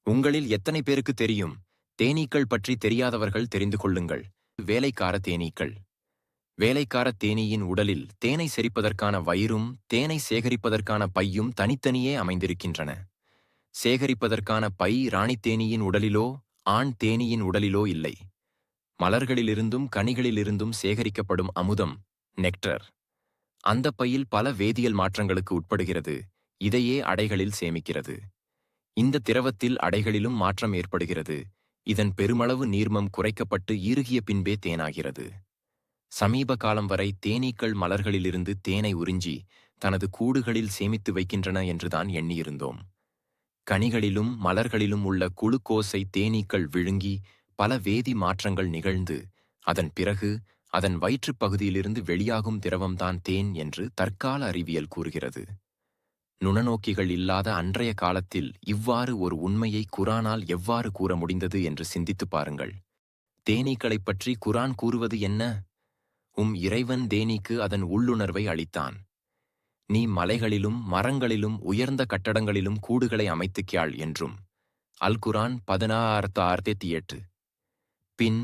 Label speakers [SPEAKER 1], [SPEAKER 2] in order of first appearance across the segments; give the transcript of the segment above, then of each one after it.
[SPEAKER 1] உங்களில் எத்தனை பேருக்கு தெரியும்? தேனீக்கள் பற்றி தெரியாதவர்கள் தெரிந்து கொள்ளுங்கள். வேலைக்கார தேனீக்கள். வேலைக்கார தேனீயின் உடலில் தேனை செரிப்பதற்கான வயிறும் தேனை சேகரிப்பதற்கான பையும் தனித்தனியே அமைந்திருக்கின்றன. சேகரிப்பதற்கான பை ராணித் தேனீயின் உடலிலோ ஆண் தேனீயின் உடலிலோ இல்லை. மலர்களிலிருந்தும் கனிகளிலிருந்தும் சேகரிக்கப்படும் அமுதம், நெக்டர், அந்த பையில் பல வேதியியல் மாற்றங்களுக்கு உட்படுகிறது. இதையே அடைகளில் சேமிக்கிறது. இந்த திரவத்தில் அடைகளிலும் மாற்றம் ஏற்படுகிறது. இதன் பெருமளவு நீர்மம் குறைக்கப்பட்டு இறுகிய பின்பே தேனாகிறது. சமீப காலம் வரை தேனீக்கள் மலர்களிலிருந்து தேனை உறிஞ்சி தனது கூடுகளில் சேமித்து வைக்கின்றன என்றுதான் எண்ணியிருந்தோம். கனிகளிலும் மலர்களிலும் உள்ள குளுக்கோஸை தேனீக்கள் விழுங்கி பல வேதி மாற்றங்கள் நிகழ்ந்து அதன் பிறகு அதன் வயிற்றுப் பகுதியிலிருந்து வெளியாகும் திரவம்தான் தேன் என்று தற்கால அறிவியல் கூறுகிறது. நுணநோக்கிகள் இல்லாத அன்றைய காலத்தில் இவ்வாறு ஒரு உண்மையை குரானால் எவ்வாறு கூற முடிந்தது என்று சிந்தித்துப் பாருங்கள். தேனீக்களைப் பற்றி குரான் கூறுவது என்ன? இறைவன் தேனீக்கு அதன் உள்ளுணர்வை அளித்தான். நீ மலைகளிலும் மரங்களிலும் உயர்ந்த கட்டடங்களிலும் கூடுகளை அமைத்துக்யாள் என்றும். அல் குரான் 16:8. பின்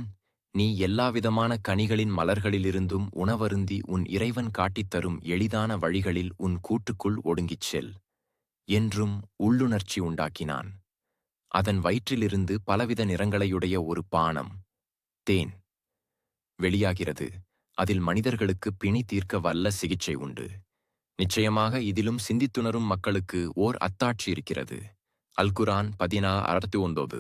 [SPEAKER 1] நீ எல்லாவிதமான கனிகளின் மலர்களிலிருந்தும் உணவருந்தி உன் இறைவன் காட்டித்தரும் எளிதான வழிகளில் உன் கூட்டுக்குள் ஒடுங்கிச் செல் என்றும் உள்ளுணர்ச்சி உண்டாக்கினான். அதன் வயிற்றிலிருந்து பலவித நிறங்களையுடைய ஒரு பானம், தேன், வெளியாகிறது. அதில் மனிதர்களுக்கு பிணி தீர்க்க வல்ல சிகிச்சை உண்டு. நிச்சயமாக இதிலும் சிந்தித்துணரும் மக்களுக்கு ஓர் அத்தாட்சி இருக்கிறது. அல் குரான் 16:9.